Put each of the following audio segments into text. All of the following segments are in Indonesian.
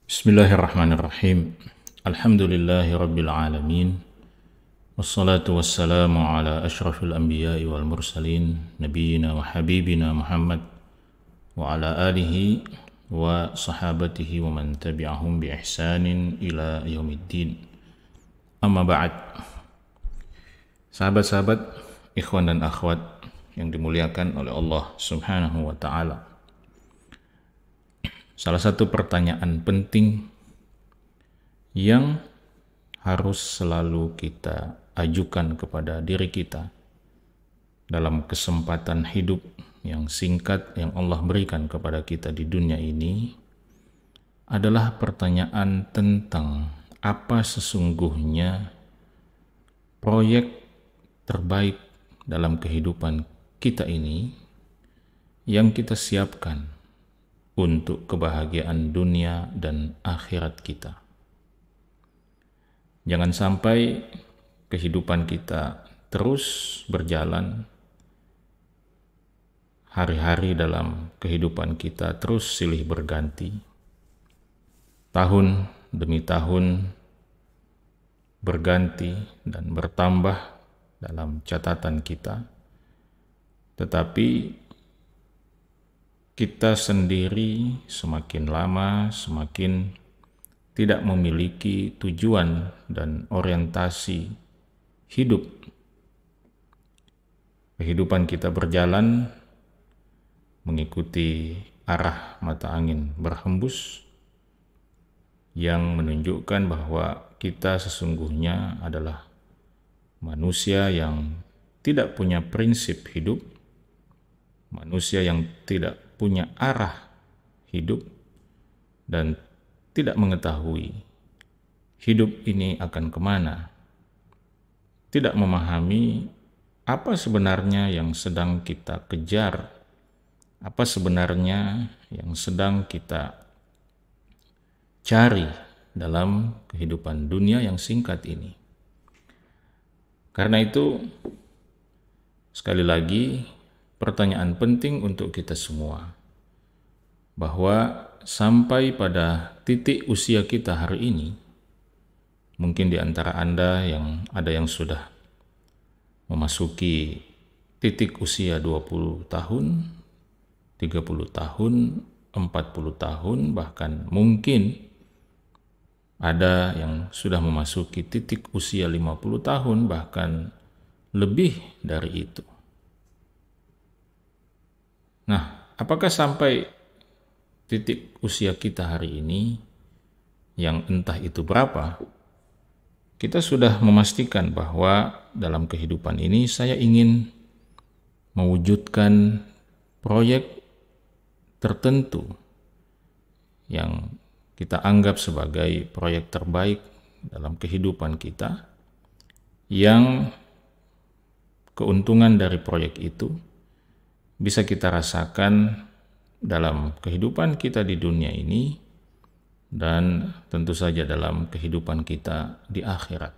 Bismillahirrahmanirrahim. Alhamdulillahi rabbil alamin. Wassalatu wassalamu ala ashrafil anbiya'i wal mursalin nabiyyina wa habibina Muhammad wa ala alihi wa sahabatihi wa man tabi'ahum bi ihsanin ila yaumiddin. Amma ba'd. Sahabat-sahabat, ikhwan dan akhwat yang dimuliakan oleh Allah Subhanahu wa taala. Salah satu pertanyaan penting yang harus selalu kita ajukan kepada diri kita dalam kesempatan hidup yang singkat yang Allah berikan kepada kita di dunia ini adalah pertanyaan tentang apa sesungguhnya proyek terbaik dalam kehidupan kita ini yang kita siapkan untuk kebahagiaan dunia dan akhirat kita. Jangan sampai kehidupan kita terus berjalan, hari-hari dalam kehidupan kita terus silih berganti, tahun demi tahun berganti dan bertambah dalam catatan kita, tetapi kita sendiri semakin lama semakin tidak memiliki tujuan dan orientasi hidup. Kehidupan kita berjalan mengikuti arah mata angin berhembus yang menunjukkan bahwa kita sesungguhnya adalah manusia yang tidak punya prinsip hidup, manusia yang tidak punya arah hidup dan tidak mengetahui hidup ini akan kemana, tidak memahami apa sebenarnya yang sedang kita kejar, apa sebenarnya yang sedang kita cari dalam kehidupan dunia yang singkat ini. Karena itu, sekali lagi, pertanyaan penting untuk kita semua, bahwa sampai pada titik usia kita hari ini, mungkin di antara Anda ada yang sudah memasuki titik usia 20 tahun, 30 tahun, 40 tahun, bahkan mungkin ada yang sudah memasuki titik usia 50 tahun, bahkan lebih dari itu. Nah, apakah sampai titik usia kita hari ini yang entah itu berapa, kita sudah memastikan bahwa dalam kehidupan ini saya ingin mewujudkan proyek tertentu yang kita anggap sebagai proyek terbaik dalam kehidupan kita, yang keuntungan dari proyek itu bisa kita rasakan dalam kehidupan kita di dunia ini dan tentu saja dalam kehidupan kita di akhirat.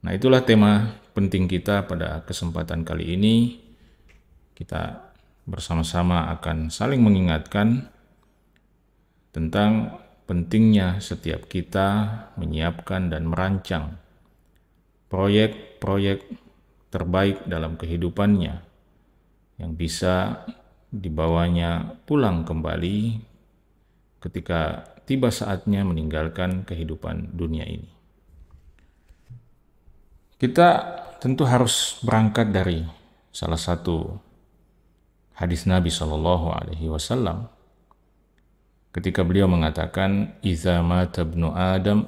Nah, itulah tema penting kita pada kesempatan kali ini. Kita bersama-sama akan saling mengingatkan tentang pentingnya setiap kita menyiapkan dan merancang proyek-proyek terbaik dalam kehidupannya yang bisa dibawanya pulang kembali ketika tiba saatnya meninggalkan kehidupan dunia ini. Kita tentu harus berangkat dari salah satu hadis Nabi SAW ketika beliau mengatakan, "Idza mata ibnu Adam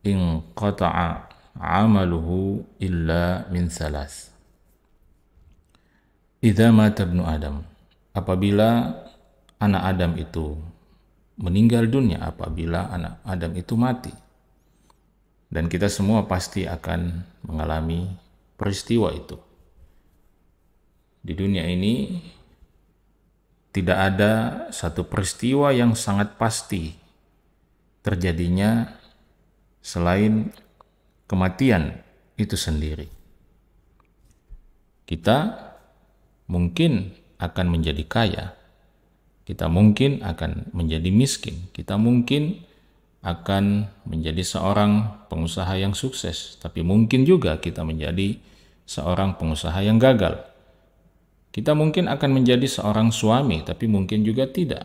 inqata'a 'amaluhu illa min thalath." Idza mata ibnu Adam, apabila anak Adam itu meninggal dunia, apabila anak Adam itu mati, dan kita semua pasti akan mengalami peristiwa itu. Di dunia ini tidak ada satu peristiwa yang sangat pasti terjadinya selain kematian itu sendiri. Kita mungkin akan menjadi kaya, Kita mungkin akan menjadi miskin, kita mungkin akan menjadi seorang pengusaha yang sukses, tapi mungkin juga kita menjadi seorang pengusaha yang gagal. Kita mungkin akan menjadi seorang suami, tapi mungkin juga tidak.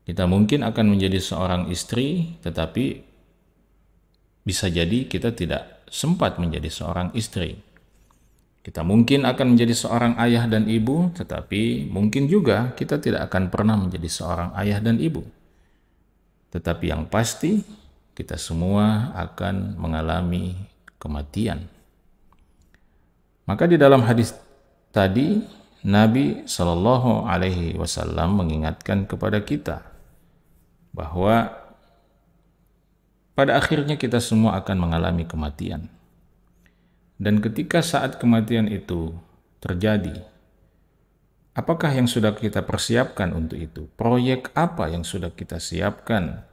Kita mungkin akan menjadi seorang istri, tetapi bisa jadi kita tidak sempat menjadi seorang istri. Kita mungkin akan menjadi seorang ayah dan ibu, tetapi mungkin juga kita tidak akan pernah menjadi seorang ayah dan ibu. Tetapi yang pasti, kita semua akan mengalami kematian. Maka di dalam hadis tadi, Nabi Shallallahu Alaihi Wasallam mengingatkan kepada kita bahwa pada akhirnya kita semua akan mengalami kematian. Dan ketika saat kematian itu terjadi, apakah yang sudah kita persiapkan untuk itu? Proyek apa yang sudah kita siapkan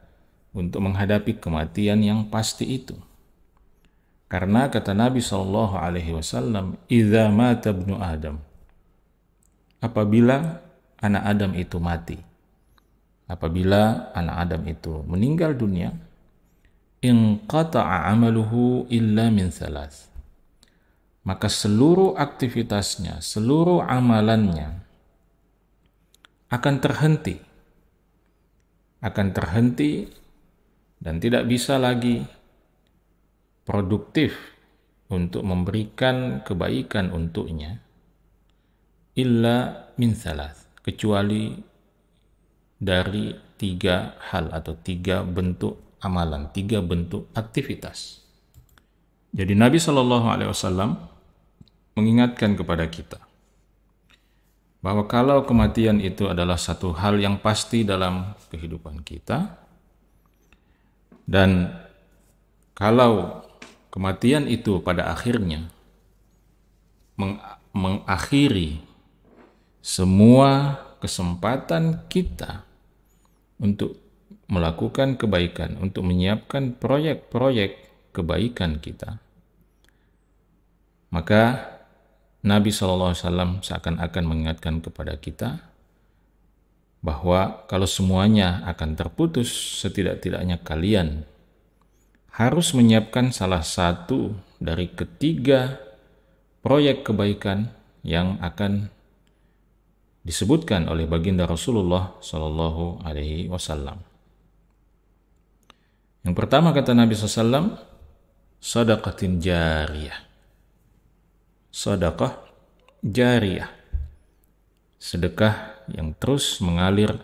untuk menghadapi kematian yang pasti itu? Karena kata Nabi SAW, "Idza mata ibnu Adam," apabila anak Adam itu mati, apabila anak Adam itu meninggal dunia, inqata'a amaluhu illa min thalath, maka seluruh aktivitasnya, seluruh amalannya akan terhenti dan tidak bisa lagi produktif untuk memberikan kebaikan untuknya, illa min thalath, kecuali dari 3 hal atau 3 bentuk amalan, 3 bentuk aktivitas. Jadi Nabi SAW mengingatkan kepada kita bahwa kalau kematian itu adalah satu hal yang pasti dalam kehidupan kita, dan kalau kematian itu pada akhirnya mengakhiri semua kesempatan kita untuk melakukan kebaikan, untuk menyiapkan proyek-proyek kebaikan kita, maka Nabi SAW seakan-akan mengingatkan kepada kita bahwa kalau semuanya akan terputus, setidak-tidaknya kalian harus menyiapkan salah satu dari ketiga proyek kebaikan yang akan disebutkan oleh baginda Rasulullah SAW. Yang pertama kata Nabi SAW, sadaqatin jariyah. Sedekah jariyah, sedekah yang terus mengalir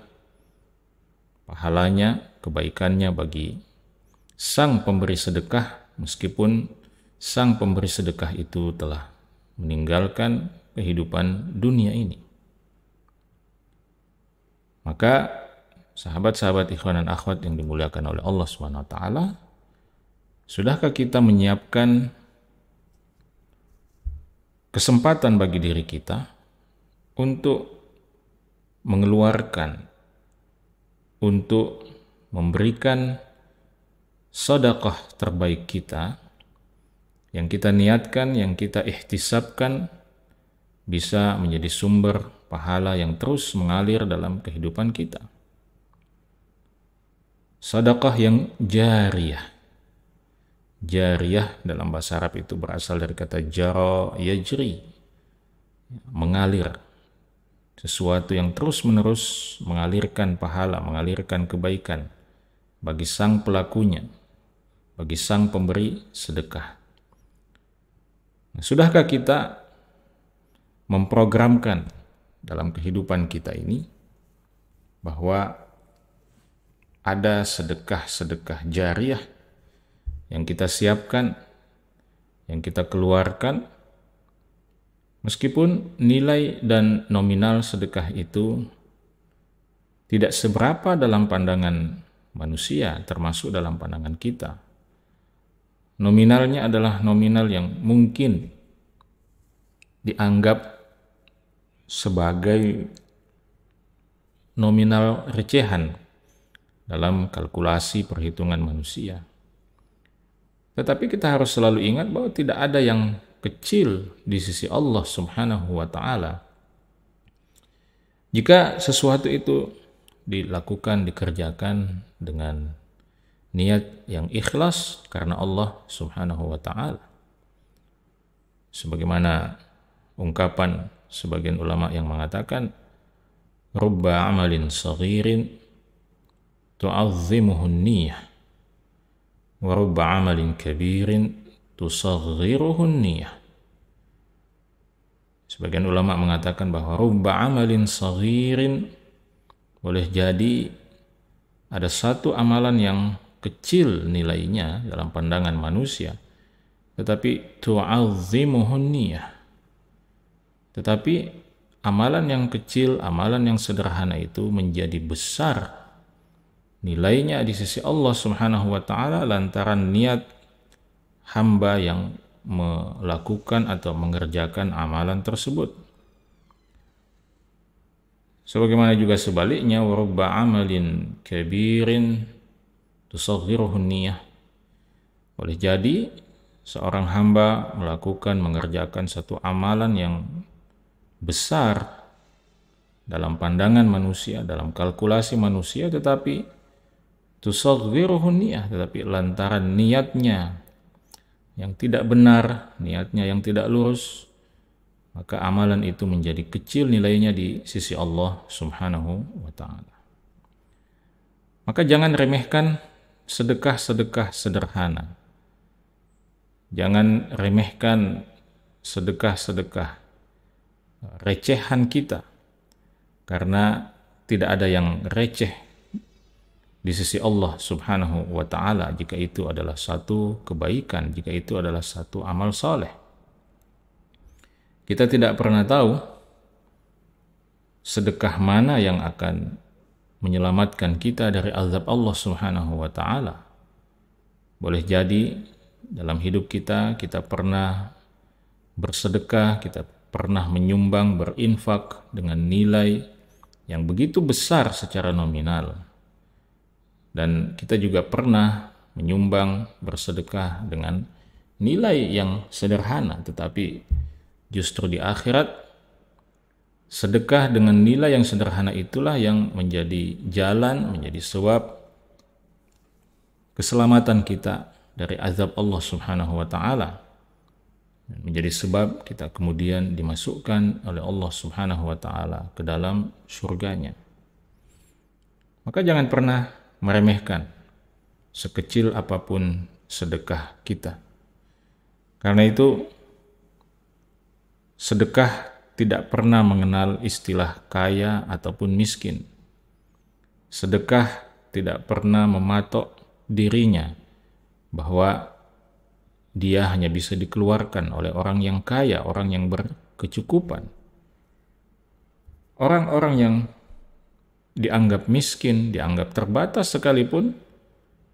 pahalanya, kebaikannya bagi sang pemberi sedekah, meskipun sang pemberi sedekah itu telah meninggalkan kehidupan dunia ini. Maka sahabat-sahabat ikhwan dan akhwat yang dimuliakan oleh Allah SWT, sudahkah kita menyiapkan kesempatan bagi diri kita untuk mengeluarkan, untuk memberikan sedekah terbaik kita, yang kita niatkan, yang kita ihtisabkan, bisa menjadi sumber pahala yang terus mengalir dalam kehidupan kita. Sedekah yang jariyah. Jariyah dalam bahasa Arab itu berasal dari kata jara yajri, mengalir, sesuatu yang terus-menerus mengalirkan pahala, mengalirkan kebaikan bagi sang pelakunya, bagi sang pemberi sedekah. Sudahkah kita memprogramkan dalam kehidupan kita ini bahwa ada sedekah-sedekah jariyah yang kita siapkan, yang kita keluarkan, meskipun nilai dan nominal sedekah itu tidak seberapa dalam pandangan manusia, termasuk dalam pandangan kita. Nominalnya adalah nominal yang mungkin dianggap sebagai nominal recehan dalam kalkulasi perhitungan manusia. Tetapi kita harus selalu ingat bahwa tidak ada yang kecil di sisi Allah Subhanahu wa Ta'ala. Jika sesuatu itu dilakukan, dikerjakan dengan niat yang ikhlas karena Allah Subhanahu wa taala. Sebagaimana ungkapan sebagian ulama yang mengatakan, rubba amalin saghirin tu'azzimuhu niyyah wa rubba amalin kabirin tusaghiruhu niyyah. Sebagian ulama mengatakan bahwa rubba amalin saghirin, boleh jadi ada satu amalan yang kecil nilainya dalam pandangan manusia, tetapi tu'azzimuhun niyah. Tetapi amalan yang kecil, amalan yang sederhana itu menjadi besar nilainya di sisi Allah Subhanahu wa taala lantaran niat hamba yang melakukan atau mengerjakan amalan tersebut. Sebagaimana juga sebaliknya, wa rubba amalin kabirin tusaghiruhun niyah. Boleh jadi seorang hamba melakukan, mengerjakan satu amalan yang besar dalam pandangan manusia, dalam kalkulasi manusia, tetapi tusaghiruhun niyah, tetapi lantaran niatnya yang tidak benar, niatnya yang tidak lurus, maka amalan itu menjadi kecil nilainya di sisi Allah Subhanahu wa taala. Maka jangan remehkan sedekah-sedekah sederhana. Jangan remehkan sedekah-sedekah recehan kita, karena tidak ada yang receh di sisi Allah Subhanahu wa taala jika itu adalah satu kebaikan, jika itu adalah satu amal saleh. Kita tidak pernah tahu sedekah mana yang akan menyelamatkan kita dari azab Allah Subhanahu wa taala. Boleh jadi dalam hidup kita pernah bersedekah, kita pernah menyumbang, berinfak dengan nilai yang begitu besar secara nominal. Dan kita juga pernah menyumbang, bersedekah dengan nilai yang sederhana, tetapi justru di akhirat sedekah dengan nilai yang sederhana itulah yang menjadi jalan, menjadi sebab keselamatan kita dari azab Allah Subhanahu wa taala, menjadi sebab kita kemudian dimasukkan oleh Allah Subhanahu wa taala ke dalam surganya. Maka jangan pernah meremehkan sekecil apapun sedekah kita. Karena itu sedekah tidak pernah mengenal istilah kaya ataupun miskin. Sedekah tidak pernah mematok dirinya bahwa dia hanya bisa dikeluarkan oleh orang yang kaya, orang yang berkecukupan. Orang-orang yang dianggap miskin, dianggap terbatas sekalipun,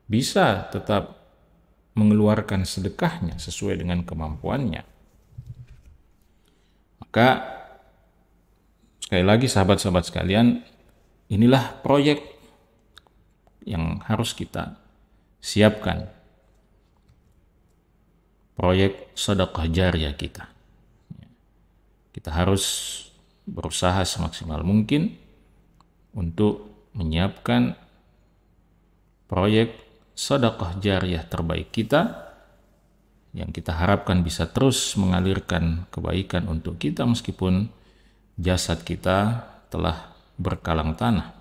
bisa tetap mengeluarkan sedekahnya sesuai dengan kemampuannya. Maka sekali lagi sahabat-sahabat sekalian, inilah proyek yang harus kita siapkan. Proyek sedekah jariyah kita. Kita harus berusaha semaksimal mungkin untuk menyiapkan proyek sedekah jariyah terbaik kita yang kita harapkan bisa terus mengalirkan kebaikan untuk kita meskipun jasad kita telah berkalang tanah.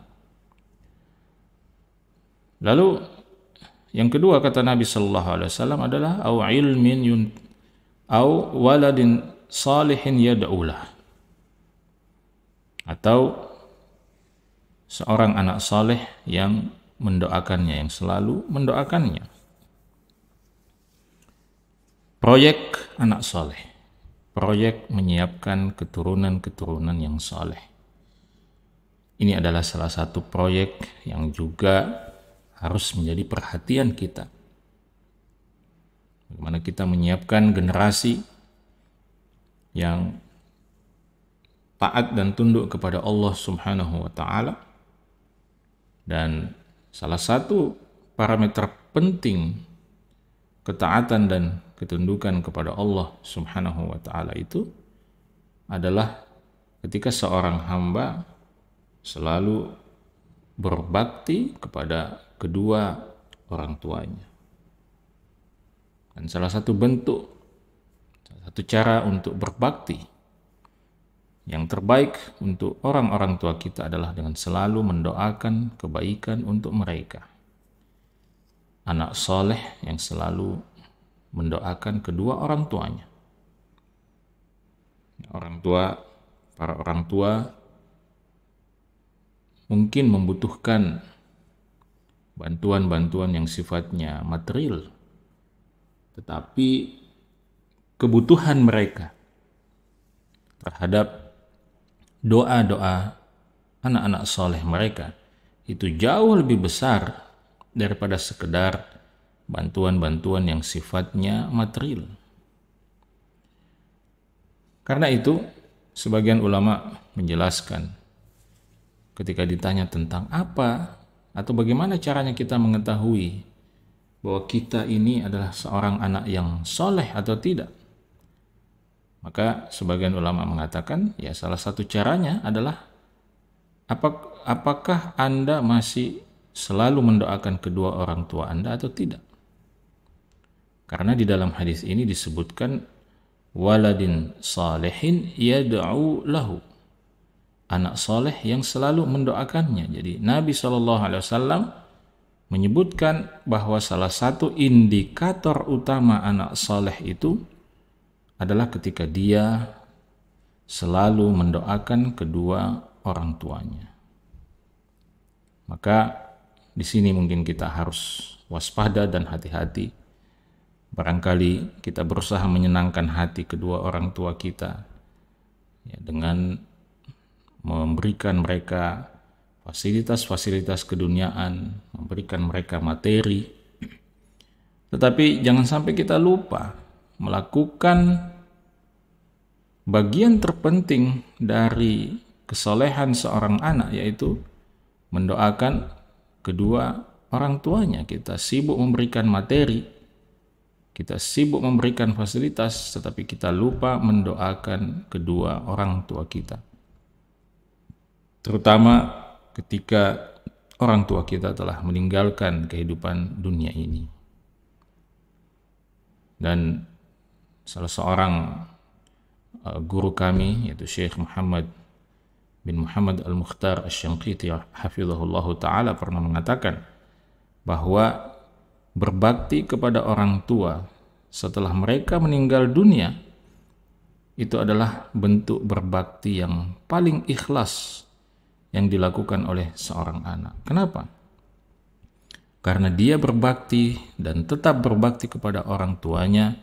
Lalu yang kedua kata Nabi sallallahu alaihi wasallam adalah au ilmin au waladin salihin yad'ulah, atau seorang anak saleh yang mendoakannya, yang selalu mendoakannya. Proyek anak saleh, proyek menyiapkan keturunan-keturunan yang saleh. Ini adalah salah satu proyek yang juga harus menjadi perhatian kita. Bagaimana kita menyiapkan generasi yang taat dan tunduk kepada Allah Subhanahu wa taala. Dan salah satu parameter penting ketaatan dan ketundukan kepada Allah Subhanahu wa taala itu adalah ketika seorang hamba selalu berbakti kepada kedua orang tuanya. Dan salah satu cara untuk berbakti yang terbaik untuk orang-orang tua kita adalah dengan selalu mendoakan kebaikan untuk mereka. Anak soleh yang selalu mendoakan kedua orang tuanya. Para orang tua mungkin membutuhkan bantuan-bantuan yang sifatnya material, tetapi kebutuhan mereka terhadap doa-doa anak-anak soleh mereka itu jauh lebih besar daripada sekedar bantuan-bantuan yang sifatnya material. Karena itu, sebagian ulama menjelaskan ketika ditanya tentang apa atau bagaimana caranya kita mengetahui bahwa kita ini adalah seorang anak yang soleh atau tidak. Maka sebagian ulama mengatakan, ya salah satu caranya adalah apakah Anda masih selalu mendoakan kedua orang tua Anda atau tidak. Karena di dalam hadis ini disebutkan waladin salihin yad'u lahu, anak soleh yang selalu mendoakannya. Jadi Nabi SAW menyebutkan bahwa salah satu indikator utama anak soleh itu adalah ketika dia selalu mendoakan kedua orang tuanya. Maka di sini mungkin kita harus waspada dan hati-hati. Barangkali kita berusaha menyenangkan hati kedua orang tua kita ya, dengan memberikan mereka fasilitas-fasilitas keduniaan, memberikan mereka materi. Tetapi jangan sampai kita lupa melakukan bagian terpenting dari kesolehan seorang anak, yaitu mendoakan kedua orang tuanya. Kita sibuk memberikan materi, kita sibuk memberikan fasilitas, tetapi kita lupa mendoakan kedua orang tua kita. Terutama ketika orang tua kita telah meninggalkan kehidupan dunia ini. Dan salah seorang guru kami, yaitu Syekh Muhammad bin Muhammad Al-Mukhtar Asy-Syanqiti hafizahullahu ta'ala pernah mengatakan bahwa berbakti kepada orang tua setelah mereka meninggal dunia itu adalah bentuk berbakti yang paling ikhlas yang dilakukan oleh seorang anak. Kenapa? Karena dia berbakti dan tetap berbakti kepada orang tuanya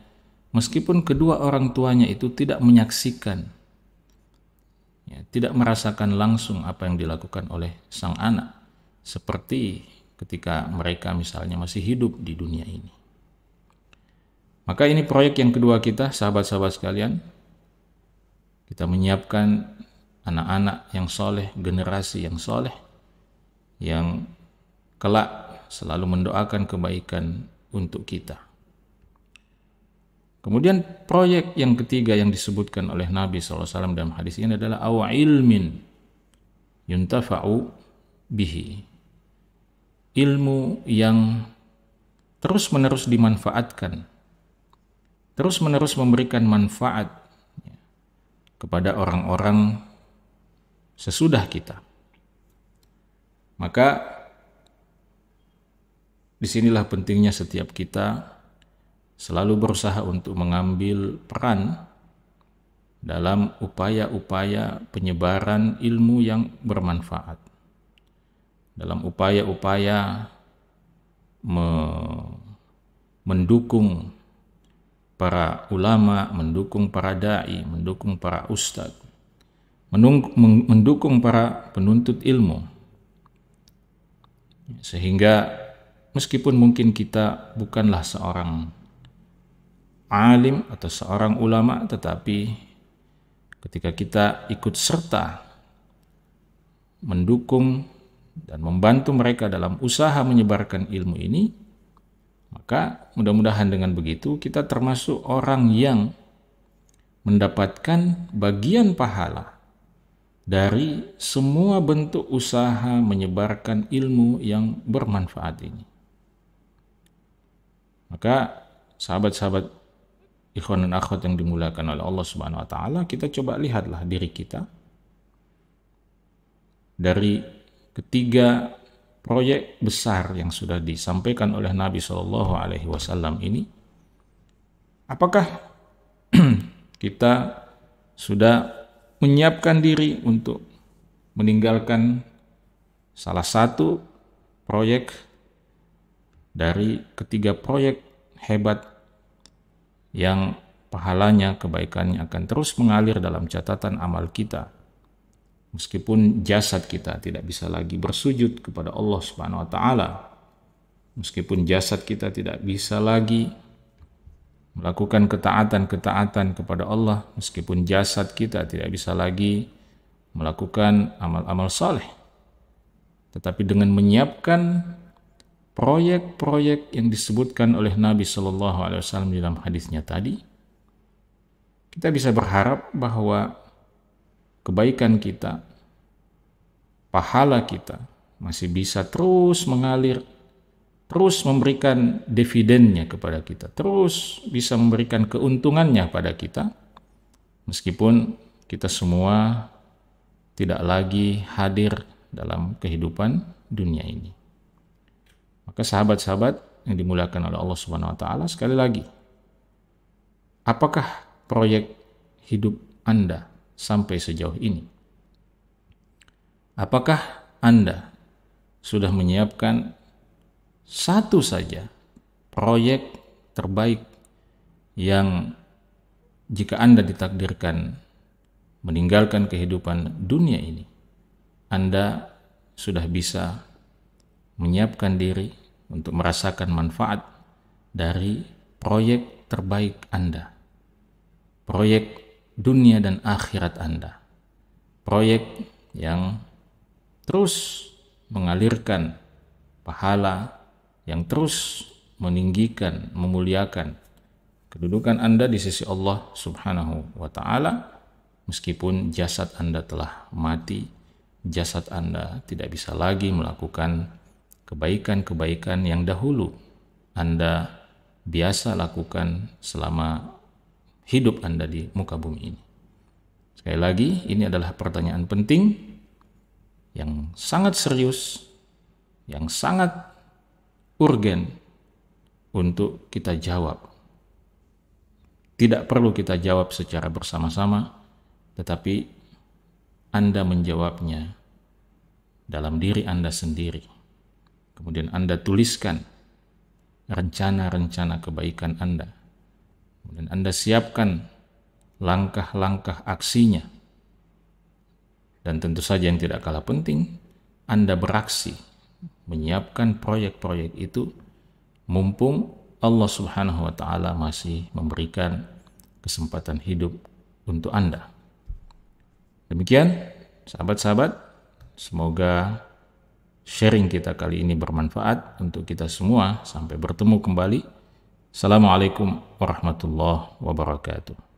meskipun kedua orang tuanya itu tidak menyaksikan, ya, tidak merasakan langsung apa yang dilakukan oleh sang anak, seperti ketika mereka misalnya masih hidup di dunia ini. Maka ini proyek yang kedua kita, sahabat-sahabat sekalian. Kita menyiapkan anak-anak yang soleh, generasi yang soleh, yang kelak selalu mendoakan kebaikan untuk kita. Kemudian proyek yang ketiga yang disebutkan oleh Nabi SAW dalam hadis ini adalah aw ilmin yuntafa'u bihi, ilmu yang terus-menerus dimanfaatkan, terus-menerus memberikan manfaat kepada orang-orang sesudah kita. Maka disinilah pentingnya setiap kita selalu berusaha untuk mengambil peran dalam upaya-upaya penyebaran ilmu yang bermanfaat, dalam upaya-upaya mendukung para ulama, mendukung para da'i, mendukung para ustadz, mendukung para penuntut ilmu. Sehingga meskipun mungkin kita bukanlah seorang alim atau seorang ulama, tetapi ketika kita ikut serta mendukung dan membantu mereka dalam usaha menyebarkan ilmu ini, maka mudah-mudahan dengan begitu kita termasuk orang yang mendapatkan bagian pahala dari semua bentuk usaha menyebarkan ilmu yang bermanfaat ini. Maka sahabat-sahabat ikhwan dan akhwat yang dimuliakan oleh Allah Subhanahu wa taala, kita coba lihatlah diri kita dari ketiga proyek besar yang sudah disampaikan oleh Nabi Shallallahu alaihi wasallam ini. Apakah kita sudah menyiapkan diri untuk meninggalkan salah satu proyek dari ketiga proyek hebat yang pahalanya, kebaikannya akan terus mengalir dalam catatan amal kita, meskipun jasad kita tidak bisa lagi bersujud kepada Allah Subhanahu wa taala, meskipun jasad kita tidak bisa lagi melakukan ketaatan-ketaatan kepada Allah, meskipun jasad kita tidak bisa lagi melakukan amal-amal saleh. Tetapi dengan menyiapkan proyek-proyek yang disebutkan oleh Nabi Shallallahu alaihi wasallam dalam hadisnya tadi, kita bisa berharap bahwa kebaikan kita, pahala kita masih bisa terus mengalir, terus memberikan dividennya kepada kita, terus bisa memberikan keuntungannya pada kita, meskipun kita semua tidak lagi hadir dalam kehidupan dunia ini. Maka sahabat-sahabat yang dimuliakan oleh Allah Subhanahu wa taala, sekali lagi, apakah proyek hidup Anda sampai sejauh ini? Apakah Anda sudah menyiapkan satu saja proyek terbaik yang jika Anda ditakdirkan meninggalkan kehidupan dunia ini, Anda sudah bisa menyiapkan diri untuk merasakan manfaat dari proyek terbaik Anda, proyek dunia dan akhirat Anda, proyek yang terus mengalirkan pahala, yang terus meninggikan, memuliakan kedudukan Anda di sisi Allah Subhanahu wa taala, meskipun jasad Anda telah mati, jasad Anda tidak bisa lagi melakukan kebaikan-kebaikan yang dahulu Anda biasa lakukan selama hidup Anda di muka bumi ini. Sekali lagi, ini adalah pertanyaan penting yang sangat serius, yang sangat urgen untuk kita jawab. Tidak perlu kita jawab secara bersama-sama, tetapi Anda menjawabnya dalam diri Anda sendiri. Kemudian Anda tuliskan rencana-rencana kebaikan Anda. Kemudian Anda siapkan langkah-langkah aksinya. Dan tentu saja yang tidak kalah penting, Anda beraksi menyiapkan proyek-proyek itu mumpung Allah Subhanahu wa taala masih memberikan kesempatan hidup untuk Anda. Demikian sahabat-sahabat, semoga sharing kita kali ini bermanfaat untuk kita semua. Sampai bertemu kembali. Assalamualaikum warahmatullahi wabarakatuh.